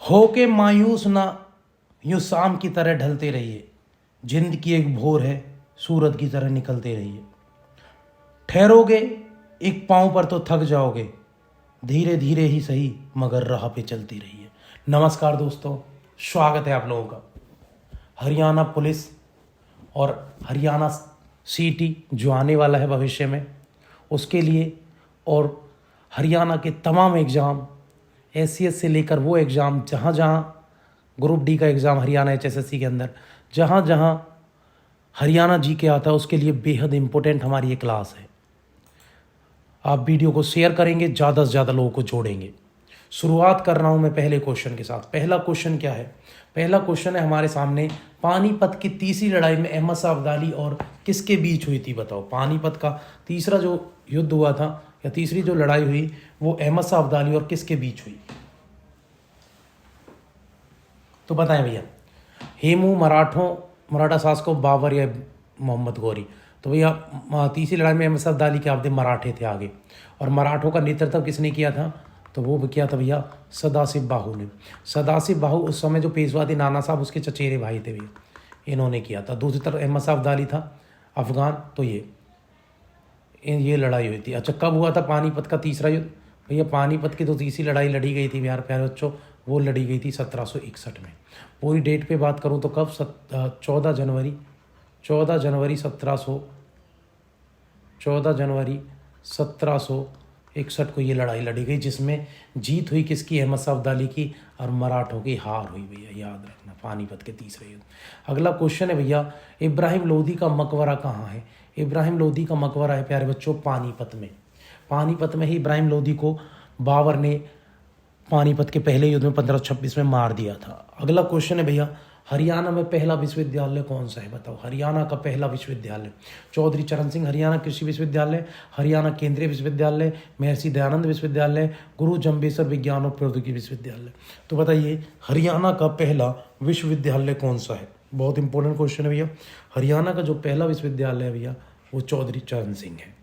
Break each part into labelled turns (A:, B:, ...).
A: हो के मायूस ना यूं शाम की तरह ढलते रहिए। जिंद की एक भोर है, सूरज की तरह निकलते रहिए। ठहरोगे एक पाँव पर तो थक जाओगे, धीरे धीरे ही सही मगर राह पे चलती रहिए। नमस्कार दोस्तों, स्वागत है आप लोगों का। हरियाणा पुलिस और हरियाणा सीटी जो आने वाला है भविष्य में, उसके लिए और हरियाणा के तमाम एग्ज़ाम, एससीएस से लेकर वो एग्ज़ाम जहाँ जहाँ ग्रुप डी का एग्ज़ाम हरियाणा एचएसएससी के अंदर जहाँ जहाँ हरियाणा जी के आता है, उसके लिए बेहद इम्पोर्टेंट हमारी ये क्लास है। आप वीडियो को शेयर करेंगे, ज़्यादा से ज़्यादा लोगों को जोड़ेंगे। शुरुआत कर रहा हूँ मैं पहले क्वेश्चन के साथ। पहला क्वेश्चन क्या है? पहला क्वेश्चन है हमारे सामने, पानीपत की तीसरी लड़ाई में अहमद शाह अब्दाली और किसके बीच हुई थी? बताओ। पानीपत का तीसरा जो युद्ध हुआ था या तीसरी जो लड़ाई हुई, वो अहमद शाह अब्दाली और किसके बीच हुई? तो बताएं भैया। हेमू, मराठा शासकों, बाबर या मोहम्मद गौरी? तो भैया तीसरी लड़ाई में अहमद शाह अब्दाली के आपदे मराठे थे आगे, और मराठों का नेतृत्व किसने किया था? तो वो किया था भैया सदाशिव बाहू ने। सदाशिव बाहू उस समय जो पेशवा थे, नाना साहब उसके चचेरे भाई थे भैया, इन्होंने किया था। दूसरी तरफ अहमद शाह अब्दाली था अफगान। तो ये लड़ाई हुई थी। अच्छा, कब हुआ था पानीपत का तीसरा युद्ध? भैया पानीपत की तो तीसरी लड़ाई लड़ी गई थी बिहार प्यारे बच्चों, वो लड़ी गई थी 1761 में। पूरी डेट पे बात करूँ तो कब? 14 जनवरी 1761 को ये लड़ाई लड़ी गई, जिसमें जीत हुई किसकी? अहमद शाह अब्दाली की, और मराठों की हार हुई भैया, याद रखना, पानीपत के तीसरे युद्ध। अगला क्वेश्चन है भैया, इब्राहिम लोदी का मकबरा कहाँ है? इब्राहिम लोदी का मकबरा है प्यारे बच्चों पानीपत में। पानीपत में ही इब्राहिम लोदी को बाबर ने पानीपत के पहले युद्ध में 1526 में मार दिया था। अगला क्वेश्चन है भैया, हरियाणा में पहला विश्वविद्यालय कौन सा है? बताओ। हरियाणा का पहला विश्वविद्यालय चौधरी चरण सिंह हरियाणा कृषि विश्वविद्यालय, हरियाणा केंद्रीय विश्वविद्यालय, महर्षि दयानंद विश्वविद्यालय, गुरु जम्बेश्वर विज्ञान और प्रौद्योगिकी विश्वविद्यालय। तो बताइए हरियाणा का पहला विश्वविद्यालय कौन सा है? बहुत इंपॉर्टेंट क्वेश्चन है भैया। हरियाणा का जो पहला विश्वविद्यालय है भैया, वो चौधरी चरण सिंह है।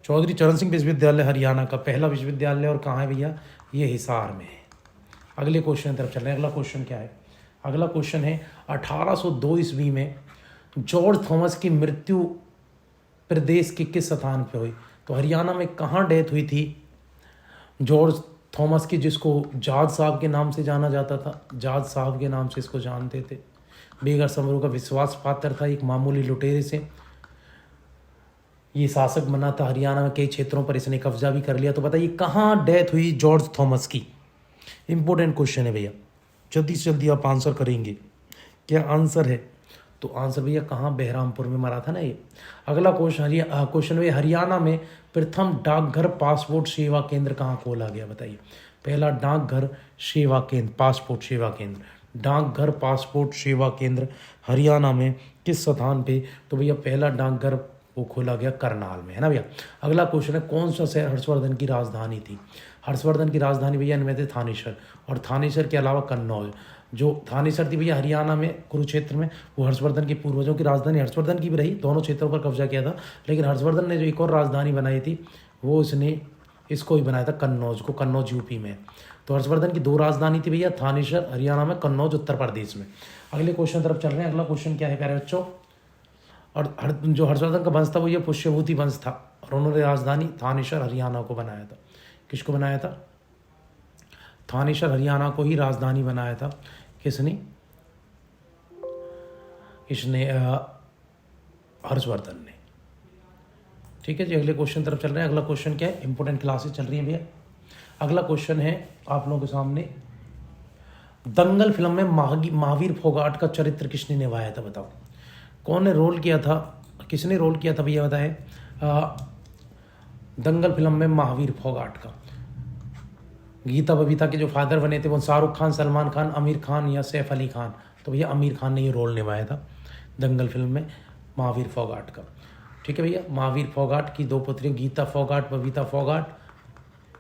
A: चौधरी चरण सिंह विश्वविद्यालय हरियाणा का पहला विश्वविद्यालय, और कहाँ है भैया? ये हिसार में है। अगले क्वेश्चन की तरफ चल रहे हैं। अगला क्वेश्चन क्या है? अगला क्वेश्चन है, 1802 ईस्वी में जॉर्ज थॉमस की मृत्यु प्रदेश के किस स्थान पर हुई? तो हरियाणा में कहाँ डेथ हुई थी जॉर्ज थॉमस की, जिसको जाज साहब के नाम से जाना जाता था? जाज साहब के नाम से इसको जानते थे। बेगर समरू का विश्वास पात्र था, एक मामूली लुटेरे से ये शासक बना था। हरियाणा में कई क्षेत्रों पर इसने कब्जा भी कर लिया। तो बताइए कहाँ डेथ हुई जॉर्ज थॉमस की? इंपॉर्टेंट क्वेश्चन है भैया, जल्दी से जल्दी आप आंसर करेंगे। क्या आंसर है? तो आंसर भैया कहाँ? बहरामपुर में मारा था ना ये। अगला क्वेश्चन है, हरियाणा में प्रथम डाकघर पासपोर्ट सेवा केंद्र कहाँ खोला गया? बताइए। पहला डाकघर सेवा केंद्र, पासपोर्ट सेवा केंद्र, डाकघर पासपोर्ट सेवा केंद्र हरियाणा में किस स्थान पे? तो भैया पहला डाकघर वो खोला गया करनाल में, है ना भैया। अगला क्वेश्चन है, कौन सा शहर हर्षवर्धन की राजधानी थी? हर्षवर्धन की राजधानी भैया इनमें थे थानेसर, और थानेसर के अलावा कन्नौज। जो थानेसर थी भैया हरियाणा में कुरुक्षेत्र में, वो हर्षवर्धन के पूर्वजों की राजधानी हर्षवर्धन की भी रही, दोनों क्षेत्रों पर कब्जा किया था। लेकिन हर्षवर्धन ने जो एक और राजधानी बनाई थी, वो इसने इसको ही बनाया था, कन्नौज को। कन्नौज यूपी में। तो हर्षवर्धन की दो राजधानी थी भैया, थानेसर हरियाणा में, कन्नौज उत्तर प्रदेश में। अगले क्वेश्चन तरफ चल रहे हैं। अगला क्वेश्चन क्या है प्यारे बच्चों? और जो हर्षवर्धन का वंश था वो ये पुष्यभूति वंश था, और उन्होंने राजधानी थानेसर हरियाणा को बनाया था। किसको बनाया था? थानेसर हरियाणा को ही राजधानी बनाया था। किसने? इसने हर्षवर्धन ने। ठीक है जी, अगले क्वेश्चन तरफ चल रहे हैं। अगला क्वेश्चन क्या है? इंपोर्टेंट क्लासेस चल रही हैं भैया। अगला क्वेश्चन है आप लोगों के सामने, दंगल फिल्म में महावीर फोगाट का चरित्र किसने निभाया था? बताओ। कौन ने रोल किया था? किसने रोल किया था भैया बताएं? दंगल फिल्म में महावीर फोगाट का। गीता बबीता के जो फादर बने थे वो शाहरुख खान, सलमान खान, आमिर खान या सैफ अली खान? तो भैया आमिर खान ने ये रोल निभाया था दंगल फिल्म में महावीर फोगाट का। ठीक है भैया। महावीर फोगाट की दो पुत्रियाँ, गीता फोगाट, बबीता फोगाट,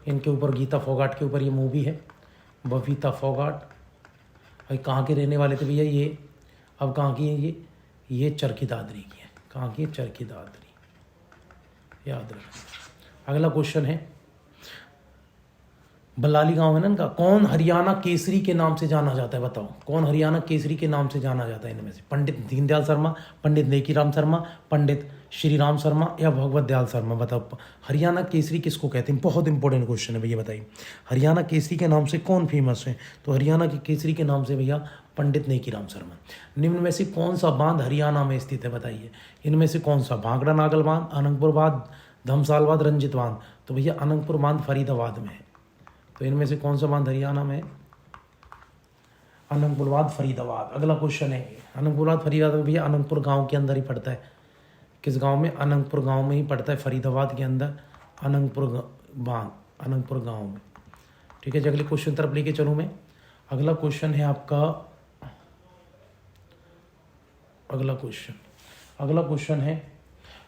A: इनके ऊपर, गीता फोगाट के ऊपर ये मूवी है। बबीता फोगाट भाई कहाँ के रहने वाले थे भैया ये? अब कहाँ की है ये चरखी दादरी की है। कहाँ की? चरखी दादरी, याद रखना। अगला क्वेश्चन है, बल्लाली गांव है ना इनका। कौन हरियाणा केसरी के नाम से जाना जाता है, बताओ कौन हरियाणा केसरी के नाम से जाना जाता है इनमें से? पंडित दीनदयाल शर्मा, पंडित नेकीराम शर्मा, पंडित श्री राम शर्मा या भगवत दयाल शर्मा? बताओ हरियाणा केसरी किसको कहते हैं? बहुत इंपॉर्टेंट क्वेश्चन है भैया, बताइए हरियाणा केसरी के नाम से कौन फेमस है? तो हरियाणा के केसरी के नाम से भैया पंडित नेकीराम शर्मा। निम्न में से कौन सा बांध हरियाणा में स्थित है, बताइए इनमें से कौन सा? भांगड़ा नागल बांध, अनंगपुर बांध, धमसाल बांध, रंजित बांध? तो भैया अनंगपुर बांध फरीदाबाद में है। तो इनमें से कौन सा बांध हरियाणा में? अनंगपुर बांध फरीदाबाद। अगला क्वेश्चन है अनंगपुर बांध फरीदाबाद भैया अनंगपुर गांव के अंदर ही पड़ता है। किस गांव में? अनंगपुर गांव में ही पड़ता है, फरीदाबाद के अंदर अनंगपुर बांध, अनंगपुर गांव में। ठीक है जी, अगले क्वेश्चन तरफ लेके चलूँ मैं। अगला क्वेश्चन है आपका, अगला क्वेश्चन है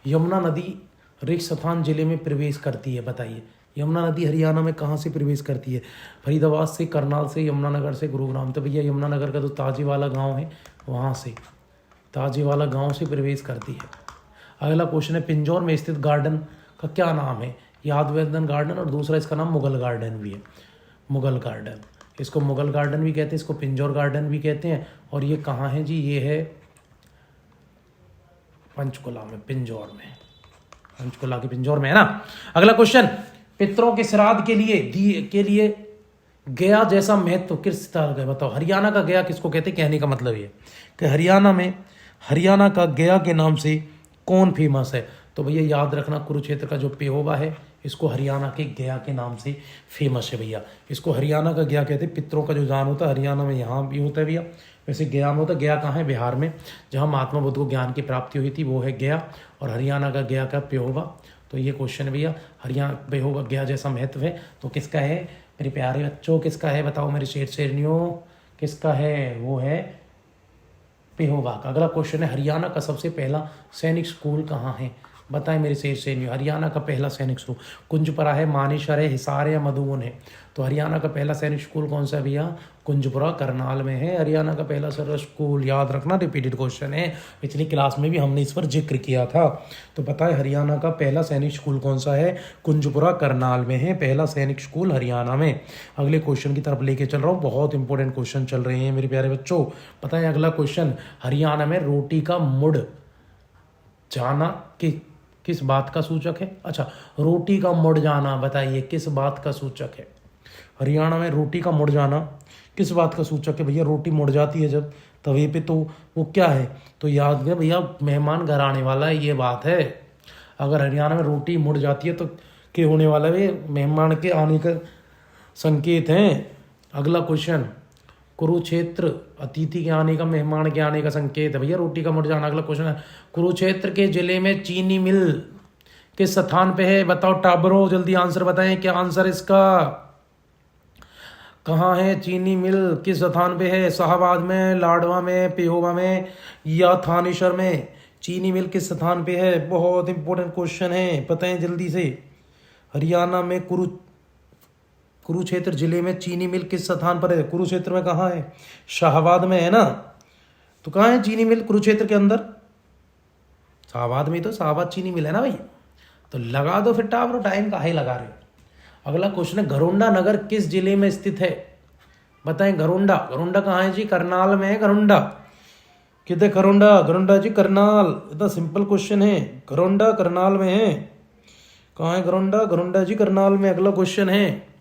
A: यमुना नदी राजस्थान जिले में प्रवेश करती है, बताइए यमुना नदी हरियाणा में कहाँ से प्रवेश करती है? फरीदाबाद से, करनाल से, यमुनानगर से, गुरुग्राम? तो भैया यमुनानगर का तो ताजेवाला गांव है, वहाँ से ताजेवाला गांव से प्रवेश करती है। अगला क्वेश्चन है पिंजौर में स्थित गार्डन का क्या नाम है? यादवर्धन गार्डन और दूसरा इसका नाम मुगल गार्डन भी है। मुगल गार्डन, इसको मुगल गार्डन भी कहते हैं, इसको पिंजौर गार्डन भी कहते हैं। और ये कहाँ है जी? ये है पंचकुला में, पिंजौर में, पंचकुला के पिंजौर में है ना। अगला क्वेश्चन, पितरों के श्राद्ध के लिए गया जैसा महत्व किस तरह का? बताओ हरियाणा का गया किसको कहते हैं? कहने का मतलब ये कि हरियाणा का गया के नाम से कौन फेमस है? तो भैया याद रखना, कुरुक्षेत्र का जो पेहोवा है इसको हरियाणा के गया के नाम से फेमस है भैया। इसको हरियाणा का गया कहते हैं। पितरों का जो दान होता है हरियाणा में यहाँ भी होता है भैया, वैसे गया में होता है। गया कहाँ है? बिहार में, जहाँ महात्मा बुद्ध को ज्ञान की प्राप्ति हुई थी वो है गया। और हरियाणा का गया का पेहोवा। तो ये क्वेश्चन भैया हरियाणा पेहोवा गया जैसा महत्व है तो किसका है मेरे प्यारे बच्चों? किसका है बताओ मेरे शेर शेरनियों, किसका है? वो है पेहोवा का। अगला क्वेश्चन है हरियाणा का सबसे पहला सैनिक स्कूल कहाँ है? बताएं मेरे शेर शेरनियों, हरियाणा का पहला सैनिक स्कूल कुंजपुरा है, मानेसर है, हिसार है या मधुबन है? तो हरियाणा का पहला सैनिक स्कूल कौन सा है भैया? कुंजपुरा करनाल में है हरियाणा का पहला सैनिक स्कूल। याद रखना, रिपीटेड क्वेश्चन है, पिछली क्लास में भी हमने इस पर जिक्र किया था। तो बताएं हरियाणा का पहला सैनिक स्कूल कौन सा है? कुंजपुरा करनाल में है पहला सैनिक स्कूल हरियाणा में। अगले क्वेश्चन की तरफ लेके चल रहा हूँ, बहुत इंपॉर्टेंट क्वेश्चन चल रहे हैं मेरे प्यारे बच्चों। बताएं अगला क्वेश्चन, हरियाणा में रोटी का मुड़ जाना किस बात का सूचक है? अच्छा, रोटी का मुड़ जाना बताइए किस बात का सूचक है? हरियाणा में रोटी का मुड़ जाना किस बात का सूचक है भैया? रोटी मुड़ जाती है जब तवे पे तो वो क्या है? तो याद है भैया मेहमान घर आने वाला है, ये बात है। अगर हरियाणा में रोटी मुड़ जाती है तो क्या होने वाला है? मेहमान के आने का संकेत है। अगला क्वेश्चन, कुरुक्षेत्र अतिथि के आने का, मेहमान के आने का संकेत है भैया रोटी का मुड़ जाना। अगला क्वेश्चन है कुरुक्षेत्र के जिले में चीनी मिल किस स्थान पे है? बताओ टाबरों, जल्दी आंसर बताएं, क्या आंसर इसका? कहाँ है चीनी मिल? किस स्थान पे है? शाहबाद में, लाडवा में, पेहोवा में या थानेश्वर में? चीनी मिल किस स्थान पे है? बहुत इंपॉर्टेंट क्वेश्चन है, बताएं जल्दी से। हरियाणा में कुरुक्षेत्र जिले में चीनी मिल किस स्थान पर है? कुरुक्षेत्र में कहाँ है? शाहबाद में है ना। तो कहाँ है चीनी मिल? कुरुक्षेत्र के अंदर, शाहबाद में। तो शाहबाद चीनी मिल है ना भाई। तो लगा दो फिर टावर, टाइम काहे लगा रहे हो? अगला क्वेश्चन है घरोंडा नगर किस जिले में स्थित है? बताएं घरोंडा कहाँ है जी? करनाल में है घरोंडा। कितने घरोंडा जी करनाल। इतना सिंपल क्वेश्चन है, घरोंडा करनाल में है। कहाँ है घरोंडा जी करनाल में। अगला क्वेश्चन है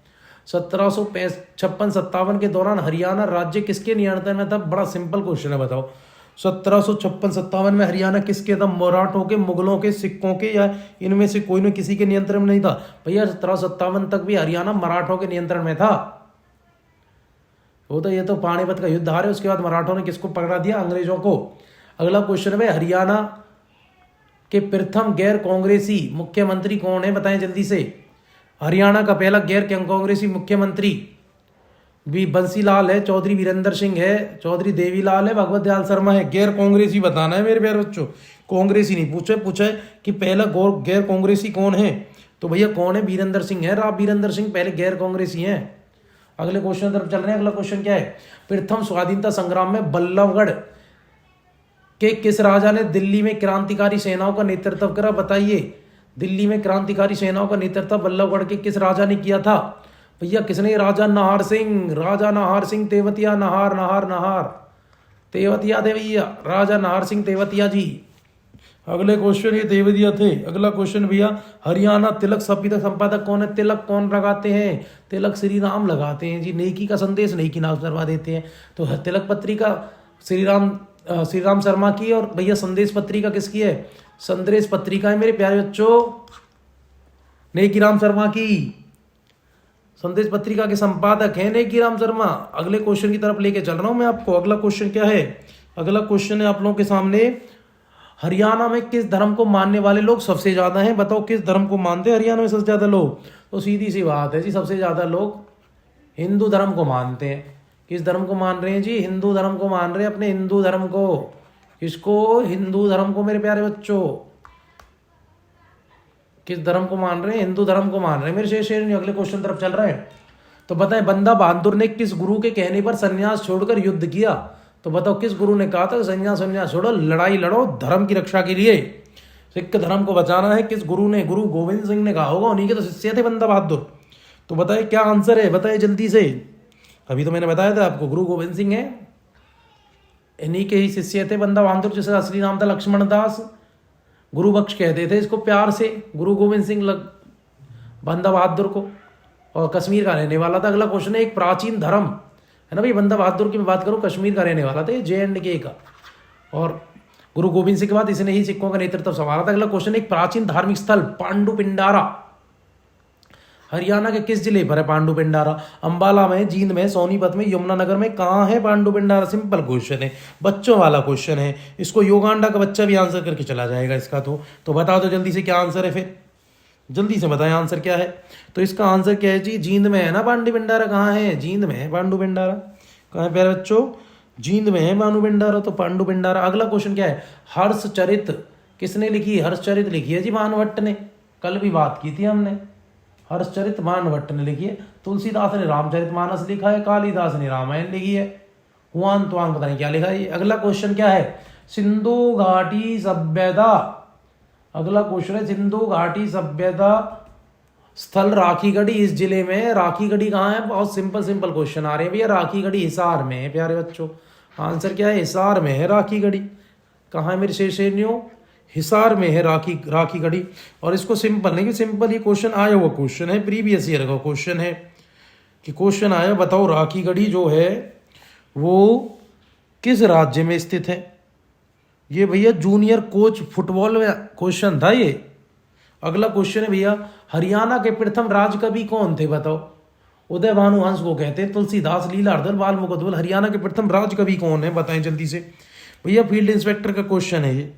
A: 1756-57 के दौरान हरियाणा राज्य किसके नियंत्रण में था? बड़ा सिंपल क्वेश्चन है, बताओ 1756-57 में हरियाणा किसके था? मराठों के, मुगलों के, सिखों के, या इनमें से कोई न किसी के नियंत्रण में नहीं था? भैया 1757 तक भी हरियाणा मराठों के नियंत्रण में था। वो तो ये तो पानीपत का युद्ध हारे, उसके बाद मराठों ने किसको पकड़ा दिया? अंग्रेजों को। अगला क्वेश्चन है हरियाणा के प्रथम गैर कांग्रेसी मुख्यमंत्री कौन है? बताएं जल्दी से। हरियाणा का पहला गैर कांग्रेसी मुख्यमंत्री भी बंसीलाल है, चौधरी वीरेंद्र सिंह है, चौधरी देवीलाल है, भगवत दयाल शर्मा है। गैर कांग्रेसी बताना है मेरे प्यारे बच्चों, कांग्रेसी नहीं। पूछे कि पहला गैर कांग्रेसी कौन है? तो भैया कौन है? वीरेंद्र सिंह है, राव वीरेंद्र सिंह पहले गैर कांग्रेसी हैं। अगले क्वेश्चन तरफ चल रहे हैं। अगला क्वेश्चन क्या है? प्रथम स्वाधीनता संग्राम में बल्लभगढ़ के किस राजा ने दिल्ली में क्रांतिकारी सेनाओं का नेतृत्व करा? बताइए, दिल्ली में क्रांतिकारी सेनाओं का नेतृत्व बल्लभगढ़ के किस राजा ने किया था? भैया किसने? राजा नाहर सिंह, राजा नाहर सिंह तेवतिया, नाहर नाहर नाहर तेवतिया थे भैया, राजा नाहर सिंह तेवतिया जी। अगले क्वेश्चन ये तेवतिया थे। अगला क्वेश्चन भैया, हरियाणा तिलक संपादक कौन है? तिलक कौन लगाते हैं? तिलक श्री राम लगाते हैं जी। नेकी का संदेश नेकी नाम शर्मा देते हैं। तो तिलक पत्रिका श्री राम शर्मा की, और भैया संदेश पत्रिका किसकी है? संदेश पत्रिका है मेरे प्यारे बच्चों, नेकी राम शर्मा की। संदेश पत्रिका के संपादक हैं नेकी राम शर्मा। अगले क्वेश्चन की तरफ लेके चल रहा हूं मैं आपको। अगला क्वेश्चन क्या है? अगला क्वेश्चन है आप लोगों के सामने, हरियाणा में किस धर्म को मानने वाले लोग सबसे ज्यादा हैं? बताओ किस धर्म को मानते हैं हरियाणा में सबसे ज्यादा लोग? तो सीधी सी बात है जी, सबसे ज्यादा लोग हिंदू धर्म को मानते हैं। किस धर्म को मान रहे हैं जी? हिंदू धर्म को मान रहे हैं, अपने हिंदू धर्म को। किसको? हिंदू धर्म को मेरे प्यारे बच्चों। किस धर्म को मान रहे हैं? हिंदू धर्म को मान रहे हैं मेरे शेर। अगले क्वेश्चन तरफ चल रहे हैं। तो बताएं, बंदा बहादुर ने किस गुरु के कहने पर संन्यास छोड़कर युद्ध किया? तो बताओ किस गुरु ने कहा था संन्यास छोड़ो, लड़ाई लड़ो धर्म की रक्षा के लिए, सिख धर्म को बचाना है? किस गुरु ने? गुरु गोविंद सिंह ने कहा होगा, उन्हीं के तो शिष्य थे बंदा बहादुर। तो बताइए क्या आंसर है? बताइए जल्दी से। अभी तो मैंने बताया था आपको, गुरु गोविंद सिंह है, इन्हीं के ही शिष्य थे बंदा बहादुर, जिसका असली नाम था लक्ष्मण दास। गुरु बख्श कहते थे इसको प्यार से, गुरु गोविंद सिंह बंदा बहादुर को, और कश्मीर का रहने वाला था। अगला क्वेश्चन है, एक प्राचीन धर्म है ना भाई, बंदा बहादुर की मैं बात करूं, कश्मीर का रहने वाला था, JNK का, और गुरु गोविंद सिंह के बाद इसने ही सिखों का नेतृत्व संभाला था। अगला क्वेश्चन, एक प्राचीन धार्मिक स्थल पांडु पिंडारा हरियाणा के किस जिले पर है? पांडु पिंडारा अंबाला में, जींद में, सोनीपत में, यमुनानगर में, कहाँ है पांडु पिंडारा? सिंपल क्वेश्चन है, बच्चों वाला क्वेश्चन है। इसको योगांडा का बच्चा भी आंसर करके चला जाएगा इसका। तो बता दो जल्दी से क्या आंसर है, फिर जल्दी से बताएं आंसर क्या है। तो इसका आंसर क्या है जी? जींद में है ना पांडु पिंडारा। कहाँ है? जींद में है पांडु पिंडारा। कहाँ है प्यारे बच्चों? जींद में है पांडु पिंडारा। तो पांडु पिंडारा। अगला क्वेश्चन क्या है? हर्षचरित किसने लिखी? हर्षचरित लिखी है जी भानुभट्ट ने, कल भी बात की थी हमने। हर्षचरित भानुभट्ट ने लिखी है। तुलसीदास ने रामचरितमानस लिखा है, कालिदास ने रामायण लिखी है, हुआन तुआंग पता नहीं क्या लिखा है। अगला क्वेश्चन क्या है? सिंधु घाटी सभ्यता। अगला क्वेश्चन है, सिंधु घाटी सभ्यता स्थल राखीगढ़ी इस जिले में। राखीगढ़ी कहाँ है? बहुत सिंपल क्वेश्चन आ रहे हैं भैया। राखीगढ़ी हिसार में है प्यारे बच्चों। आंसर क्या है? हिसार में है राखीगढ़ी। कहाँ है मेरे शेरनियों? हिसार में है राखीगढ़ी। और इसको सिंपल नहीं, सिंपल ही क्वेश्चन आया हुआ क्वेश्चन है, प्रीवियस ईयर का क्वेश्चन है कि क्वेश्चन आया, बताओ राखीगढ़ी जो है वो किस राज्य में स्थित है? ये भैया जूनियर कोच फुटबॉल में क्वेश्चन था ये। अगला क्वेश्चन है भैया, हरियाणा के प्रथम राजकवि कौन थे? बताओ। उदय भानु हंस को कहते हैं, तुलसीदास, लीलाधर, बाल मुकुंद। हरियाणा के प्रथम राजकवि कौन है? बताएं जल्दी से भैया। फील्ड इंस्पेक्टर का क्वेश्चन है ये,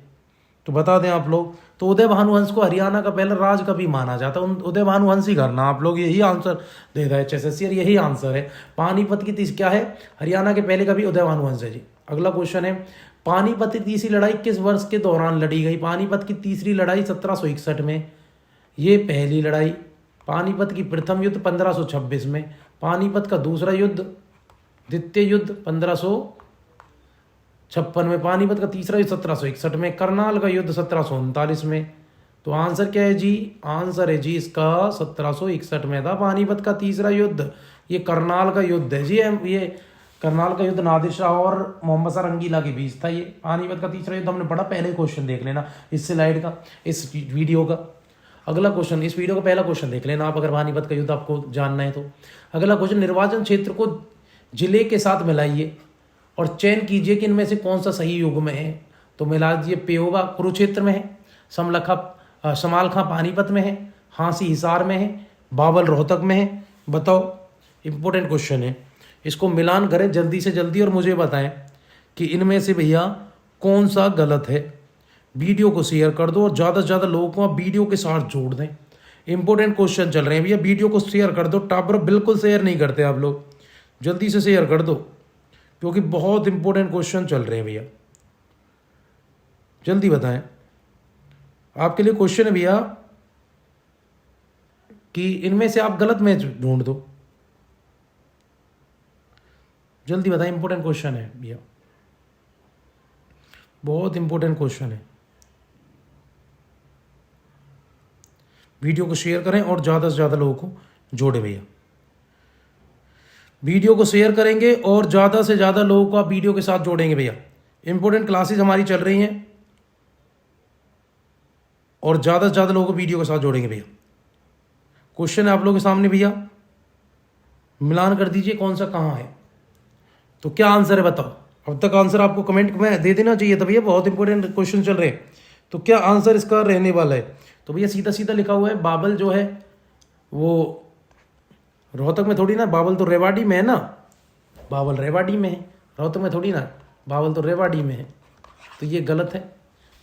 A: तो बता दें आप लोग। तो उदय भानुवंश को हरियाणा का पहला राजकवि माना जाता है। उदय भानुवंश ही करना आप लोग, यही आंसर दे रहा है HSSC, यही आंसर है। पानीपत की तीस क्या है? हरियाणा के पहले कवि उदय भानुवंश है जी। अगला क्वेश्चन है, पानीपत की तीसरी लड़ाई किस वर्ष के दौरान लड़ी गई? पानीपत की तीसरी लड़ाई 1761 में, ये पहली लड़ाई। पानीपत की प्रथम युद्ध 1526 में। पानीपत का दूसरा युद्ध, द्वितीय युद्ध 1556 में। पानीपत का तीसरा युद्ध 1761 में। करनाल का युद्ध 1739 में। तो आंसर क्या है जी? आंसर है जी इसका 1761 में था पानीपत का तीसरा युद्ध। ये करनाल का युद्ध है जी। ये करनाल का युद्ध नादिर शाह और मोहम्मद शाह रंगीला के बीच था। ये पानीपत का तीसरा युद्ध हमने पढ़ा, पहले क्वेश्चन देख लेना इस स्लाइड का, इस वीडियो का। अगला क्वेश्चन, इस वीडियो का पहला क्वेश्चन देख लेना आप, अगर पानीपत का युद्ध आपको जानना है तो। अगला क्वेश्चन, निर्वाचन क्षेत्र को जिले के साथ मिलाइए और चयन कीजिए कि इनमें से कौन सा सही युग में है। तो मिला दीजिए, पेहोवा कुरुक्षेत्र में है, समालखा पानीपत में है, हांसी हिसार में है, बावल रोहतक में है। बताओ, इंपॉर्टेंट क्वेश्चन है, इसको मिलान करें जल्दी से जल्दी और मुझे बताएं कि इनमें से भैया कौन सा गलत है। वीडियो को शेयर कर दो और ज़्यादा से ज़्यादा लोगों को आप वीडियो के साथ जोड़ दें। इंपॉर्टेंट क्वेश्चन चल रहे हैं भैया, वीडियो को शेयर कर दो। टापर बिल्कुल शेयर नहीं करते आप लोग, जल्दी से शेयर कर दो क्योंकि बहुत इंपॉर्टेंट क्वेश्चन चल रहे हैं भैया। जल्दी बताएं, आपके लिए क्वेश्चन है भैया कि इनमें से आप गलत मैच ढूंढ दो। जल्दी बताएं, इंपॉर्टेंट क्वेश्चन है भैया, बहुत इंपॉर्टेंट क्वेश्चन है। वीडियो को शेयर करें और ज़्यादा से ज़्यादा लोगों को जोड़े भैया। वीडियो को शेयर करेंगे और ज़्यादा से ज़्यादा लोगों को आप वीडियो के साथ जोड़ेंगे भैया। इंपॉर्टेंट क्लासेस हमारी चल रही हैं और ज़्यादा से ज़्यादा लोगों को वीडियो के साथ जोड़ेंगे भैया। क्वेश्चन है आप लोगों के सामने भैया, मिलान कर दीजिए कौन सा कहाँ है। तो क्या आंसर है बताओ। अब तक आंसर आपको कमेंट में दे देना चाहिए था भैया, बहुत इंपॉर्टेंट क्वेश्चन चल रहे हैं। तो क्या आंसर इसका रहने वाला है। तो भैया सीधा सीधा लिखा हुआ है, बाबल जो है वो रोहतक में थोड़ी ना, बाबल तो रेवाड़ी में है ना, बाबल रेवाड़ी में है, रोहतक में थोड़ी ना, बाबल तो रेवाड़ी में है। तो ये गलत है,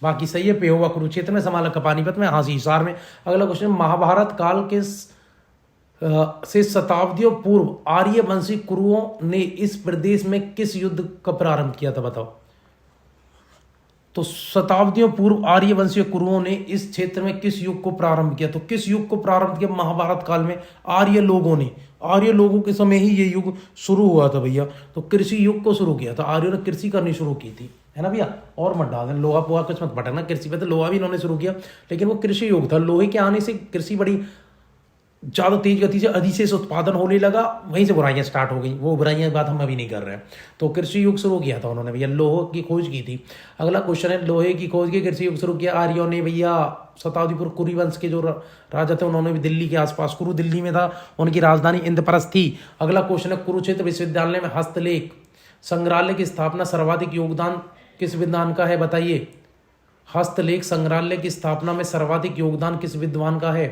A: बाकी सही है। पेहोवा कुरुक्षेत्र में, समालक पानीपत में, हाँसी हिसार में। अगला क्वेश्चन, महाभारत काल के से शताब्दियों पूर्व आर्यवंशी कुरुओं ने इस प्रदेश में किस युद्ध का प्रारंभ किया था बताओ। तो शताब्दियों पूर्व आर्यवंशीय कुरुओं ने इस क्षेत्र में किस युग को प्रारंभ किया। तो किस युग को प्रारंभ किया महाभारत काल में, आर्य लोगों ने। आर्य लोगों के समय ही ये युग शुरू हुआ था भैया। तो कृषि युग को शुरू किया था, आर्यों ने कृषि करनी शुरू की थी, है ना भैया। और मत डाल दें लोहा पोहा कुछ मत भटकना, कृषि पे तो लोहा भी इन्होंने शुरू किया, लेकिन वो कृषि युग था। लोहे के आने से कृषि बड़ी ज़्यादा तेज गति से अधिशेष उत्पादन होने लगा, वहीं से बुराइयां स्टार्ट हो गई। वो बुराइयां की बात हम अभी नहीं कर रहे हैं। तो कृषि युग शुरू किया था उन्होंने भैया, लोहे की खोज की थी। अगला क्वेश्चन है, लोहे की खोज की कृषि युग शुरू किया आर्यों ने भैया। शताब्दी पूर्व कुरु वंश के जो राजा थे उन्होंने भी दिल्ली के आसपास, कुरु दिल्ली में था, उनकी राजधानी इंद्रप्रस्थ थी। अगला क्वेश्चन है, कुरुक्षेत्र विश्वविद्यालय में हस्तलेख संग्रहालय की स्थापना सर्वाधिक योगदान किस विद्वान का है बताइए। हस्तलेख संग्रहालय की स्थापना में सर्वाधिक योगदान किस विद्वान का है।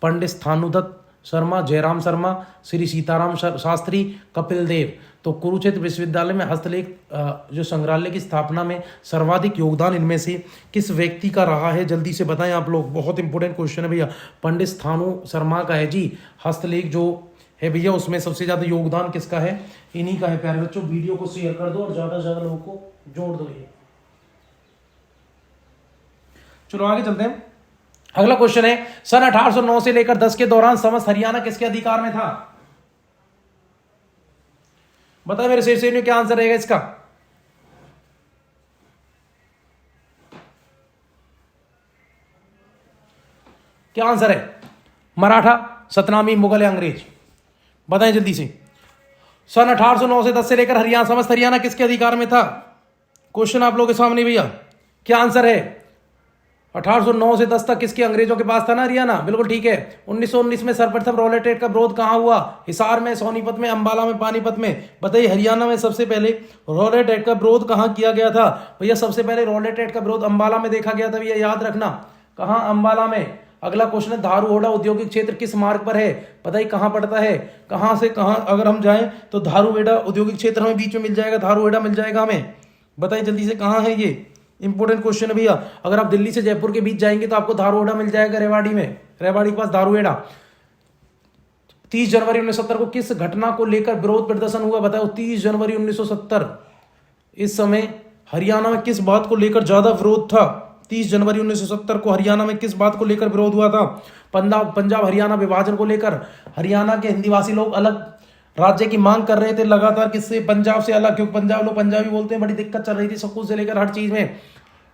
A: पंडित स्थानुदत्त शर्मा, जयराम शर्मा, श्री सीताराम शास्त्री, कपिल देव। तो कुरुक्षेत्र विश्वविद्यालय में हस्तलेख जो संग्रहालय की स्थापना में सर्वाधिक योगदान इनमें से किस व्यक्ति का रहा है, जल्दी से बताएं आप लोग। बहुत इंपॉर्टेंट क्वेश्चन है भैया। पंडित स्थानु शर्मा का है जी हस्तलेख जो है भैया, उसमें सबसे ज्यादा योगदान किसका है, इन्हीं का है। प्यारे बच्चों वीडियो को शेयर कर दो और ज्यादा से ज्यादा लोगों को जोड़ दो। ये चलो आगे चलते हैं। अगला क्वेश्चन है, सन 1809 से लेकर 10 के दौरान समस्त हरियाणा किसके अधिकार में था। बताए मेरे शेर में क्या आंसर रहेगा इसका। क्या आंसर है, मराठा, सतनामी, मुगल या अंग्रेज। बताएं जल्दी से। सन 1809 से 10 से लेकर हरियाणा, समस्त हरियाणा किसके अधिकार में था। क्वेश्चन आप लोगों के सामने भैया, क्या आंसर है। 1809 से 10 तक किसके, अंग्रेजों के पास था ना हरियाणा, बिल्कुल ठीक है। 1919 में सर्वप्रथम रोलेटेट का विरोध कहां हुआ। हिसार में, सोनीपत में, अंबाला में, पानीपत में। बताइए हरियाणा में सबसे पहले रोलेटेट का विरोध कहां किया गया था। भैया सबसे पहले रोलेटेट का विरोध अंबाला में देखा गया था भैया, याद रखना। कहां, अंबाला में। अगला क्वेश्चन है, धारूहेड़ा औद्योगिक क्षेत्र किस मार्ग पर है। बताइए कहां पड़ता है, कहां से कहां अगर हम जाएं तो धारूहेड़ा औद्योगिक क्षेत्र हमें बीच में मिल जाएगा, धारूहेड़ा मिल जाएगा हमें। बताइए जल्दी से कहां है ये, इंपॉर्टेंट क्वेश्चन है भैया। अगर आप दिल्ली से जयपुर के बीच जाएंगे तो आपको धारूहेड़ा मिल जाएगा, रेवाड़ी में, रेवाड़ी के पास धारूहेड़ा। 30 जनवरी 1970 को किस घटना को लेकर विरोध प्रदर्शन हुआ बताओ। 30 जनवरी 1970 इस समय हरियाणा में किस बात को लेकर ज्यादा विरोध था। 30 जनवरी 1970 को हरियाणा में किस बात को लेकर विरोध हुआ था। पंजाब हरियाणा विभाजन को लेकर हरियाणा के हिंदीभाषी लोग अलग राज्य की मांग कर रहे थे लगातार, किससे, पंजाब से अलग, क्योंकि पंजाब लोग पंजाबी बोलते हैं। बड़ी दिक्कत चल रही थी स्कूल से लेकर हर चीज में,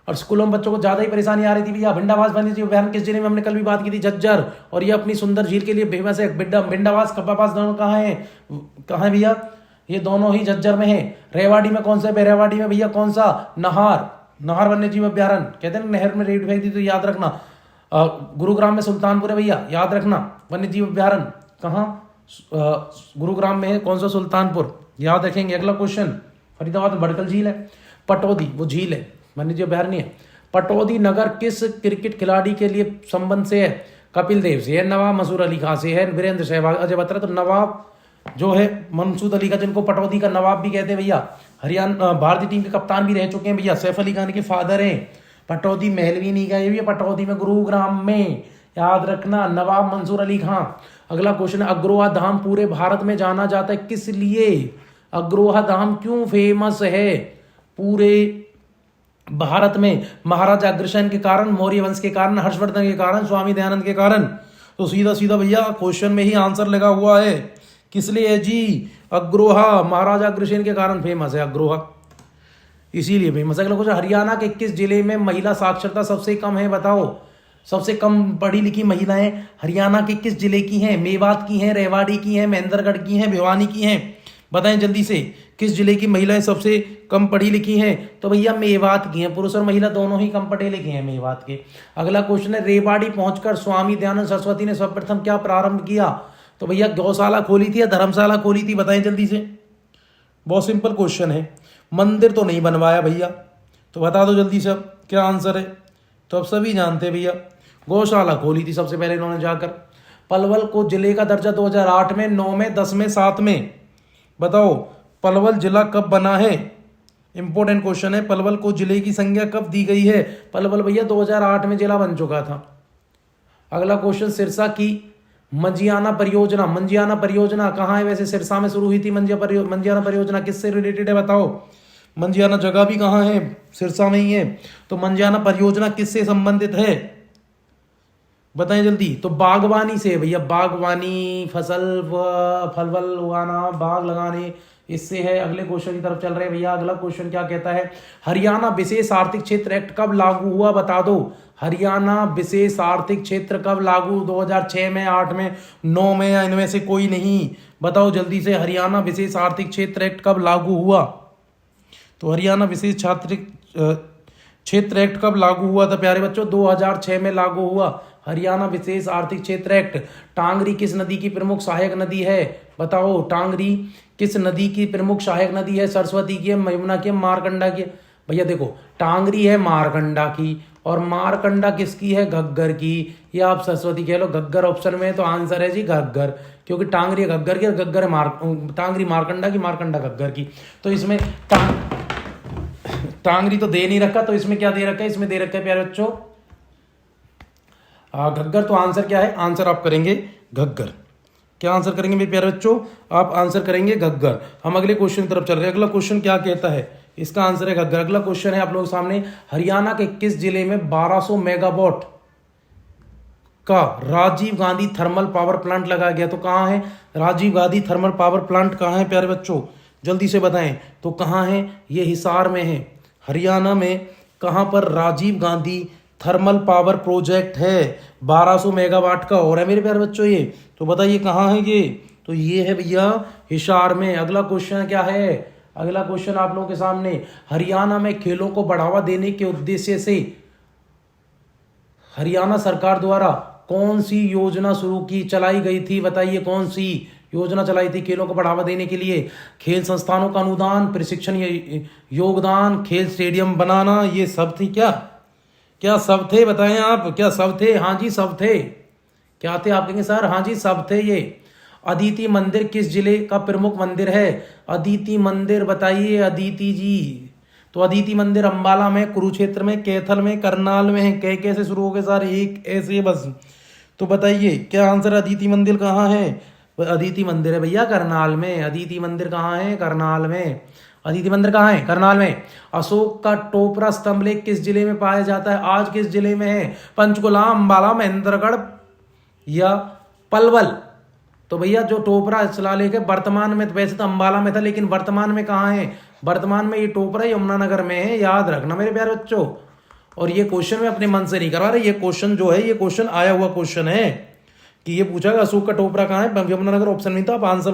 A: और स्कूलों में बच्चों को ज्यादा ही परेशानी आ रही थी भैया। भिंडावास वन्यजीव अभयारण्य किस जिले में, हमने कल भी बात की थी, झज्जर। और ये अपनी सुंदर झील के लिए फेमस है। भिंडावास, कब्बापास दोनों कहाँ है भैया, ये दोनों ही झज्जर में है। रेवाड़ी में कौन सा है, रेवाड़ी में भैया कौन सा, नाहर वन्यजीव अभयारण्य। कहते हैं नहर में रेड फेंक दी तो याद रखना। गुरुग्राम में सुल्तानपुर है भैया, याद रखना। वन्यजीव अभयारण्य कहाँ, गुरुग्राम में है, कौन सा, सुल्तानपुर, याद रखेंगे। अगला क्वेश्चन, फरीदाबाद में भड़कल झील है। पटौदी वो झील है, वन्यजीव अभयारण्य है। पटौदी नगर किस क्रिकेट खिलाड़ी के लिए संबंध से है। कपिल देव से है, नवाब मंसूर अली खां से है, वीरेंद्र सहवाग, अजय बत्रा। तो नवाब जो है मंसूर अली खां, जिनको पटौदी का नवाब भी कहते हैं भैया, हरियाणा भारतीय टीम के कप्तान भी रह चुके हैं भैया, सैफ अली खान के फादर हैं। पटौदी महल भी नहीं गए, पटौदी में, गुरुग्राम में, याद रखना, नवाब मंसूर अली खां। अगला क्वेश्चन है, अग्रोहा धाम पूरे भारत में जाना जाता है किस लिए। अग्रोहा धाम क्यों फेमस है पूरे भारत में। महाराजा अग्रसेन के कारण, मौर्य वंश के कारण, हर्षवर्धन के कारण, स्वामी दयानंद के कारण। तो सीधा सीधा भैया क्वेश्चन में ही आंसर लगा हुआ है, किस लिए है जी, अग्रोहा, महाराजा अग्रसेन के कारण फेमस है अग्रोहा, इसीलिए फेमस है। अगला क्वेश्चन, हरियाणा के किस जिले में महिला साक्षरता सबसे कम है बताओ। सबसे कम पढ़ी लिखी महिलाएं हरियाणा के किस जिले की हैं। मेवात की हैं, रेवाड़ी की हैं, महेंद्रगढ़ की हैं, भिवानी की हैं। बताएं जल्दी से, किस जिले की महिलाएं सबसे कम पढ़ी लिखी हैं? तो भैया मेवात की हैं, पुरुष और महिला दोनों ही कम पढ़े लिखे हैं मेवात के। अगला क्वेश्चन है, रेवाड़ी पहुंचकर स्वामी दयानंद सरस्वती ने सर्वप्रथम क्या प्रारंभ किया? तो भैया गौशाला खोली थी या धर्मशाला खोली थी? बताएं जल्दी से, बहुत सिंपल क्वेश्चन है। मंदिर तो नहीं बनवाया भैया, तो बता दो जल्दी से अब क्या आंसर है। तो अब सभी जानते हैं भैया, गौशाला खोली थी सबसे पहले इन्होंने जाकर। पलवल को जिले का दर्जा 2008 में, 9 में, 10 में, 7 में? बताओ पलवल जिला कब बना है? इंपॉर्टेंट क्वेश्चन है। पलवल को जिले की संज्ञा कब दी गई है? पलवल भैया 2008 में जिला बन चुका था। अगला क्वेश्चन, सिरसा की मंजियाना परियोजना, मंजियाना परियोजना कहाँ है? वैसे सिरसा में शुरू हुई थी मंजियाना परियोजना, किससे रिलेटेड है बताओ? मंजियाना जगह भी कहाँ है? सिरसा में ही है। तो मंजियाना परियोजना किससे संबंधित है? बताएं जल्दी। तो बागवानी से भैया, बागवानी, फल उगाना, बाग लगाने, इससे है। अगले क्वेश्चन की तरफ चल रहे हैं भैया। अगला क्वेश्चन क्या कहता है, हरियाणा विशेष आर्थिक क्षेत्र एक्ट कब लागू हुआ? बता दो। हरियाणा विशेष आर्थिक क्षेत्र कब लागू? 2006 में, 8 में, 9 में, या इनमें से कोई नहीं? बताओ जल्दी से, हरियाणा विशेष आर्थिक क्षेत्र एक्ट कब लागू हुआ? तो हरियाणा विशेष क्षेत्र एक्ट कब लागू हुआ था प्यारे बच्चों? 2006 में लागू हुआ हरियाणा विशेष आर्थिक क्षेत्र एक्ट। टांगरी किस नदी की प्रमुख सहायक नदी है? बताओ टांगरी किस नदी की प्रमुख सहायक नदी है? सरस्वती की है, यमुना की है, मारकंडा की है? भैया देखो, टांगरी है मारकंडा की, और मारकंडा किसकी है? घग्गर की। या आप सरस्वती कह लो, घग्गर ऑप्शन में है, तो आंसर है जी घग्गर, क्योंकि टांगरी है घग्गर की और घग्गर है टांगरी मारकंडा की, मारकंडा घग्गर की। तो इसमें टांगरी तो दे नहीं रखा, तो इसमें क्या दे रखा है? इसमें दे रखा है प्यारे बच्चों घग्गर। तो आंसर क्या है? आंसर आप करेंगे घग्गर। क्या आंसर करेंगे मेरे प्यारे बच्चों? आप आंसर करेंगे घग्गर। हम अगले क्वेश्चन की तरफ चल रहे हैं। अगला क्वेश्चन क्या कहता है? इसका आंसर है घग्गर। अगला क्वेश्चन है आप लोगों के सामने, हरियाणा के किस जिले में 1200 मेगावाट का Rajiv Gandhi thermal power plant लगाया गया? तो कहाँ है Rajiv Gandhi thermal power plant? कहाँ है प्यारे बच्चों, जल्दी से बताएं। तो कहाँ है? ये हिसार में है, हरियाणा में। कहाँ पर Rajiv Gandhi thermal power project है? 1200 मेगावाट का हो रहा है मेरे प्यारे बच्चों ये। तो बताइए कहाँ है ये? तो ये है भैया हिसार में। अगला क्वेश्चन क्या है? अगला क्वेश्चन आप लोगों के सामने, हरियाणा में खेलों को बढ़ावा देने के उद्देश्य से हरियाणा सरकार द्वारा कौन सी योजना चलाई गई थी? बताइए कौन सी योजना चलाई थी खेलों को बढ़ावा देने के लिए? खेल संस्थानों का अनुदान, प्रशिक्षण योगदान, खेल स्टेडियम बनाना, ये सब थी क्या? क्या सब थे? बताएं आप, क्या सब थे? हाँ जी सब थे। क्या थे? आप कहेंगे सर हाँ जी सब थे। ये अदिति मंदिर किस जिले का प्रमुख मंदिर है? अदिति मंदिर बताइए अदिति जी। तो अदिति मंदिर अंबाला में, कुरुक्षेत्र में, कैथल में, करनाल में है। कैसे शुरू हो गए सर? एक ऐसे बस। तो बताइए क्या आंसर? अदिति मंदिर कहाँ है? अदिति मंदिर है भैया करनाल में। अदिति मंदिर कहाँ है? करनाल में। अदिति मंदिर कहाँ है? करनाल में। अशोक का टोपरा स्तंभ लेख किस जिले में पाया जाता है? आज किस जिले में है? पंचकुला, अंबाला, महेंद्रगढ़ या पलवल? तो भैया जो टोपरा शिलालेख है वर्तमान में, वैसे तो अंबाला में था, लेकिन वर्तमान में कहाँ है? वर्तमान में ये टोपरा यमुनानगर में है, याद रखना मेरे प्यारे बच्चों। और ये क्वेश्चन मैं अपने मन से नहीं करवा रहा, ये क्वेश्चन जो है ये क्वेश्चन आया हुआ क्वेश्चन है कि ये पूछा अशोक का टोपरा कहाँ है? यमुनानगर ऑप्शन नहीं था, आप आंसर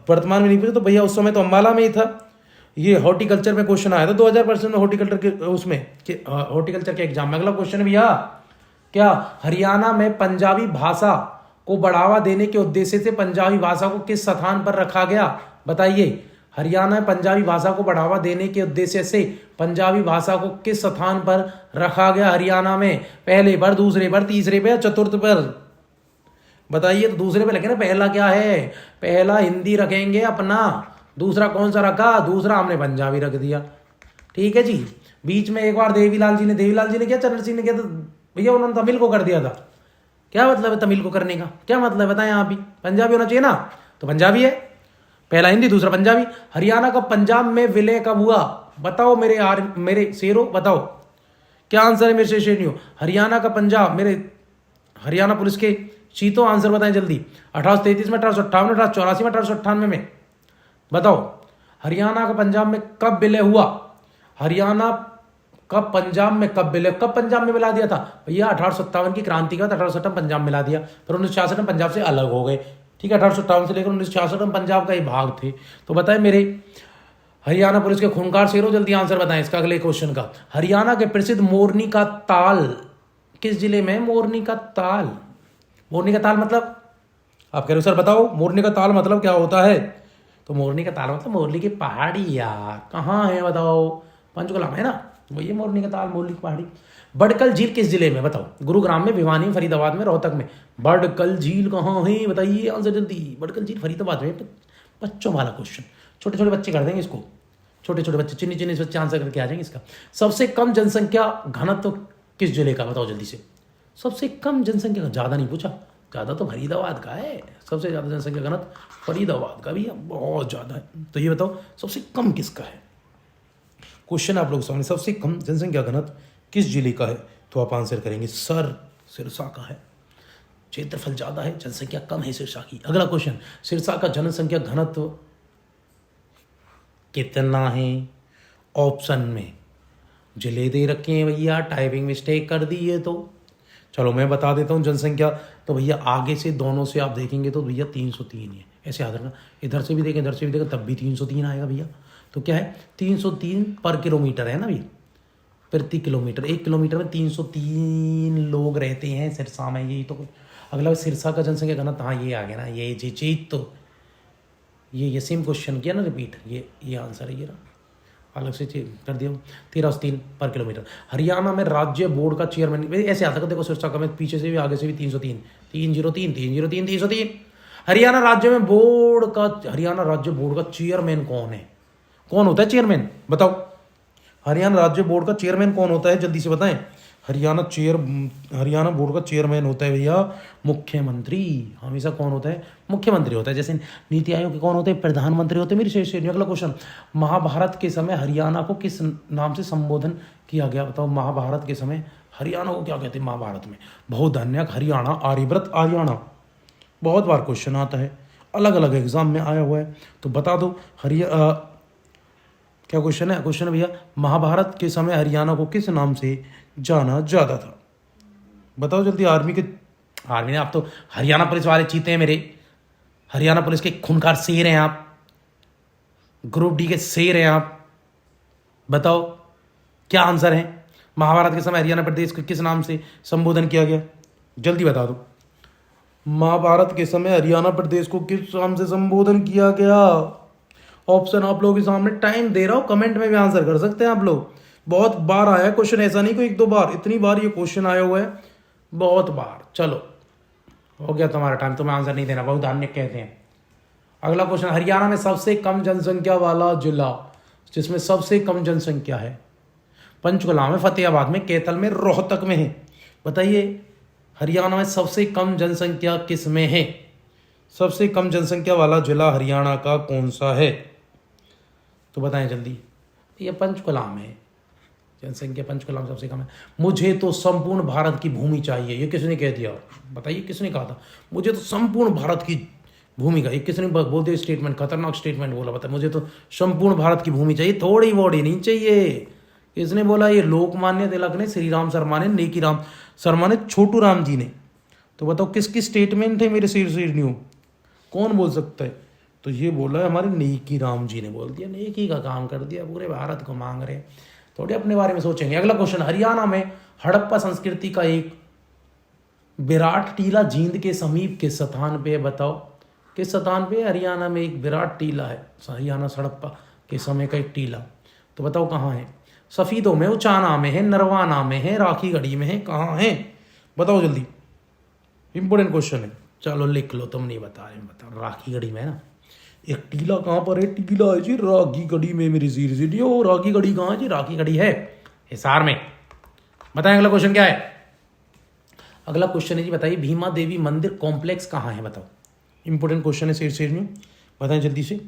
A: वर्तमान में नहीं पूछे तो भैया उस समय तो अंबाला में ही था। ये हॉर्टिकल्चर में क्वेश्चन आया था 2000% में, हॉर्टिकल्चर के उसमें हॉर्टिकल्चर के एग्जाम में। अगला क्वेश्चन है भैया, क्या हरियाणा में पंजाबी भाषा को बढ़ावा देने के उद्देश्य से पंजाबी भाषा को किस स्थान पर रखा गया? बताइए हरियाणा में पंजाबी भाषा को बढ़ावा देने के उद्देश्य से पंजाबी भाषा को किस स्थान पर रखा गया हरियाणा में? पहले पर, दूसरे पर, तीसरे पर या चतुर्थ पर? बताइए। तो दूसरे पे लगे ना, पहला क्या है? पहला हिंदी रखेंगे अपना, दूसरा कौन सा रखा? दूसरा हमने पंजाबी रख दिया। ठीक है जी। बीच में एक बार देवीलाल जी ने किया, चरण सिंह ने किया, तो भैया उन्होंने तमिल को कर दिया था। क्या मतलब है तमिल को करने का? क्या मतलब बताएं आप भी? पंजाबी होना चाहिए ना, तो पंजाबी है। पहला हिंदी, दूसरा पंजाबी। हरियाणा का पंजाब में विलय कब हुआ? बताओ मेरे शेरों, बताओ क्या आंसर है मेरे शेरनियों? हरियाणा का पंजाब, मेरे हरियाणा पुलिस के चीतो आंसर बताएं जल्दी। 1833 में, 1858 में, 1884 में, 1898 में? बताओ हरियाणा का पंजाब में कब विलय हुआ? हरियाणा कब पंजाब में कब विलय, कब पंजाब में मिला दिया था? भैया 1857 की क्रांति के बाद 1857 पंजाब मिला दिया, फिर 1966 में पंजाब से अलग हो गए। ठीक है। 1858 से लेकर 1966 में पंजाब का ही भाग थे। तो बताए मेरे हरियाणा पुलिस के खूंखार शेरों, जल्दी आंसर बताएं इसका अगले क्वेश्चन का। हरियाणा के प्रसिद्ध मोरनी का ताल किस जिले में है? मोरनी का ताल, मोरनी का ताल मतलब आप कह रहे हो सर बताओ मोरनी का ताल मतलब क्या होता है? तो मोरनी का ताल मतलब मोरनी की पहाड़ी यार, कहाँ है बताओ? पंचकुला में है ना, वही है मोरनी का ताल, मोरनी की पहाड़ी। बड़कल झील किस जिले में बताओ? गुरुग्राम में, भिवानी में, फरीदाबाद में, रोहतक में। बड़कल झील कहाँ है बताइए आंसर जल्दी। बड़कल झील फरीदाबाद में। बच्चों वाला क्वेश्चन, छोटे छोटे बच्चे कर देंगे इसको, छोटे छोटे बच्चे चिन्नी चिन्नी बच्चे आंसर करके आ जाएंगे इसका। सबसे कम जनसंख्या घनत्व किस जिले का बताओ जल्दी से? सबसे कम जनसंख्या, ज़्यादा नहीं पूछा, ज़्यादा तो फरीदाबाद का है, सबसे ज़्यादा जनसंख्या घनत्व फरीदाबाद का भी है, बहुत ज़्यादा है। तो ये बताओ सबसे कम किसका है? क्वेश्चन आप लोग सामने, सबसे कम जनसंख्या घनत्व किस जिले का है? तो आप आंसर करेंगे सर सिरसा का है। क्षेत्रफल ज़्यादा है, जनसंख्या कम है सिरसा की। अगला क्वेश्चन, सिरसा का जनसंख्या घनत्व कितना है? ऑप्शन में जिले दे रखे हैं भैया, टाइपिंग मिस्टेक कर दी है तो चलो मैं बता देता हूँ जनसंख्या। तो भैया आगे से दोनों से आप देखेंगे तो भैया 303 है, ऐसे याद रखना। इधर से भी देखें इधर से भी देखें तब भी 303 आएगा भैया। तो क्या है 303 पर किलोमीटर है ना भैया, प्रति किलोमीटर। 1 किलोमीटर में 303 लोग रहते हैं सिरसा में, यही तो। अगला सिरसा का जनसंख्या घनत्व, हाँ ये आ गया ना, ये चीज तो ये सेम क्वेश्चन किया ना रिपीट, ये आंसर है ये ना, अलग से कर दिया। 1303 पर किलोमीटर। हरियाणा में राज्य बोर्ड का चेयरमैन, ऐसे आता है देखो सिरसा का, मैं पीछे से भी आगे से भी 303 303 303 303। हरियाणा राज्य बोर्ड का चेयरमैन कौन है? कौन होता है चेयरमैन बताओ? हरियाणा राज्य बोर्ड का चेयरमैन कौन होता है जल्दी से बताएं? हरियाणा बोर्ड का चेयरमैन होता है भैया मुख्यमंत्री। हमेशा कौन होता है? मुख्यमंत्री होता है। जैसे नीति आयोग के कौन होते हैं? प्रधानमंत्री होते हैं। मेरी शेष अगला क्वेश्चन, महाभारत के समय हरियाणा को किस नाम से संबोधन किया गया बताओ? महाभारत के समय हरियाणा को क्या कहते हैं महाभारत में? बहुधान्यक हरियाणा, आर्यव्रत हरियाणा। बहुत बार क्वेश्चन आता है, अलग अलग एग्जाम में आया हुआ है, तो बता दो क्या क्वेश्चन है? क्वेश्चन है भैया महाभारत के समय हरियाणा को किस नाम से जाना जाता था? बताओ जल्दी। आर्मी ने, आप तो हरियाणा पुलिस वाले चीते हैं मेरे, हरियाणा पुलिस के खूंखार शेर हैं आप, ग्रुप डी के शेर हैं आप। बताओ क्या आंसर है? महाभारत के समय हरियाणा प्रदेश को किस नाम से संबोधन किया गया? जल्दी बता दो। महाभारत के समय हरियाणा प्रदेश को किस नाम से संबोधन किया गया? ऑप्शन आप लोगों के सामने, टाइम दे रहा हूं, कमेंट में भी आंसर कर सकते हैं आप लोग। बहुत बार आया है क्वेश्चन, ऐसा नहीं कोई 1-2 बार, इतनी बार ये क्वेश्चन आया हुआ है, बहुत बार। चलो हो गया तुम्हारा टाइम, तुम्हें आंसर नहीं देना, बहुत धान्य कहते हैं। अगला क्वेश्चन, हरियाणा में सबसे कम जनसंख्या वाला जिला, जिसमें सबसे कम जनसंख्या है? पंचकुला में, फतेहाबाद में, कैथल में, रोहतक में है। बताइए हरियाणा में सबसे कम जनसंख्या किस में है? सबसे कम जनसंख्या वाला जिला हरियाणा का कौन सा है? तो बताएं जल्दी। ये पंचकुला में जनसंख्या, पंचकुला में सबसे कम है। मुझे तो संपूर्ण भारत की भूमि चाहिए, ये किसने कह दिया? बताइए किसने कहा था मुझे तो संपूर्ण भारत की भूमि का? ये किसने बोल दिया स्टेटमेंट? खतरनाक स्टेटमेंट बोला। बताए मुझे तो संपूर्ण भारत की भूमि चाहिए, थोड़ी बॉडी नहीं चाहिए। किसने बोला? ये लोकमान्य तिलक ने, श्री राम शर्मा ने, नेकी राम शर्मा ने, छोटू राम जी ने। तो बताओ किसकी स्टेटमेंट है मेरे सिर न्यू? कौन बोल सकता है? तो ये बोला है हमारे नेकी राम जी ने बोल दिया, नेकी का काम कर दिया, पूरे भारत को मांग रहे, थोड़े अपने बारे में सोचेंगे। अगला क्वेश्चन, हरियाणा में हड़प्पा संस्कृति का एक विराट टीला जींद के समीप किस स्थान पे है? बताओ किस स्थान पे? हरियाणा में एक विराट टीला है, हरियाणा हड़प्पा के समय का एक टीला। तो बताओ कहाँ है? सफीदों में, उचाना में है, नरवाना में है, राखीगढ़ी में है, कहाँ है? बताओ जल्दी, इंपॉर्टेंट क्वेश्चन है। चलो लिख लो, तुम नहीं बता रहे, बताओ। राखीगढ़ी में है ना एक टीला। कहाँ पर है? टीला है जी राखीगढ़ी में, मेरी सीरीज। ओ राखीगढ़ी कहाँ है जी? राखीगढ़ी है हिसार में। बताएं अगला क्वेश्चन क्या है? अगला क्वेश्चन है जी, बताइए भीमा देवी मंदिर कॉम्प्लेक्स कहाँ है? बताओ, इंपॉर्टेंट क्वेश्चन है शेर में, बताएं जल्दी से।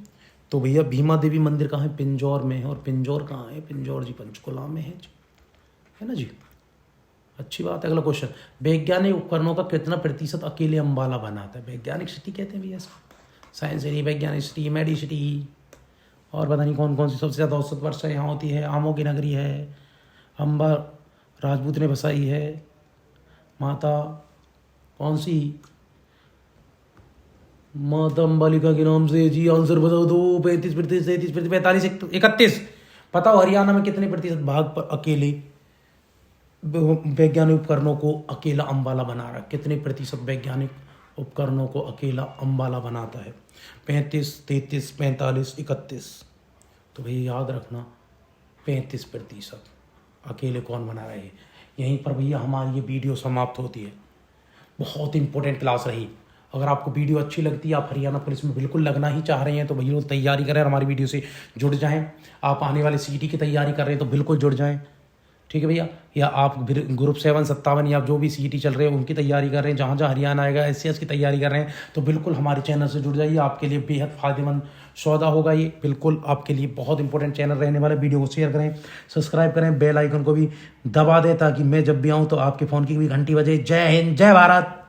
A: तो भैया भीमा देवी मंदिर कहाँ है? पिंजौर में है। और पिंजौर कहाँ है? पिंजौर जी पंचकुला में है ना जी, अच्छी बात है। अगला क्वेश्चन, वैज्ञानिक उपकरणों का कितना प्रतिशत अकेले अंबाला बनाता है? वैज्ञानिक सिटी कहते हैं भैया इसको, साइंस सिटी, वैज्ञानिक सिटी, मेडी सिटी, और पता नहीं कौन कौन सी सबसे ज़्यादा औसत वर्षा यहाँ होती है। आमों की नगरी है, अम्बा राजपूत ने बसाई है, माता कौन सी? माता अंबालिका के नाम से जी आंसर बताओ दो। 35%, 33%, 45, 31। बताओ हरियाणा में कितने प्रतिशत भाग पर अकेले वैज्ञानिक उपकरणों को अकेला अंबाला बना रहा है? कितने प्रतिशत वैज्ञानिक उपकरणों को अकेला अंबाला बनाता है? 35, 33, 45, 31। तो भैया याद रखना 35% अकेले कौन बना रहे हैं। यहीं पर भैया हमारी ये वीडियो समाप्त होती है। बहुत इंपॉर्टेंट क्लास रही। अगर आपको वीडियो अच्छी लगती है, आप हरियाणा पुलिस में बिल्कुल लगना ही चाह रहे हैं, तो भैया तैयारी करें और हमारी वीडियो से जुड़ जाएं। आप आने वाले सीटी की तैयारी कर रहे हैं तो बिल्कुल जुड़ जाएं, ठीक है भैया। या आप ग्रुप 7, 57 या जो भी सीटी चल रहे हैं उनकी तैयारी कर रहे हैं, जहाँ जहाँ हरियाणा आएगा SCS की तैयारी कर रहे हैं, तो बिल्कुल हमारे चैनल से जुड़ जाइए। आपके लिए बेहद फायदेमंद सौदा होगा ये, बिल्कुल आपके लिए बहुत इंपॉर्टेंट चैनल रहने वाला। वीडियो को शेयर करें, सब्सक्राइब करें, बेल आइकन को भी दबा दें ताकि मैं जब भी आऊँ तो आपके फ़ोन की भी घंटी बजे। जय हिंद, जय भारत।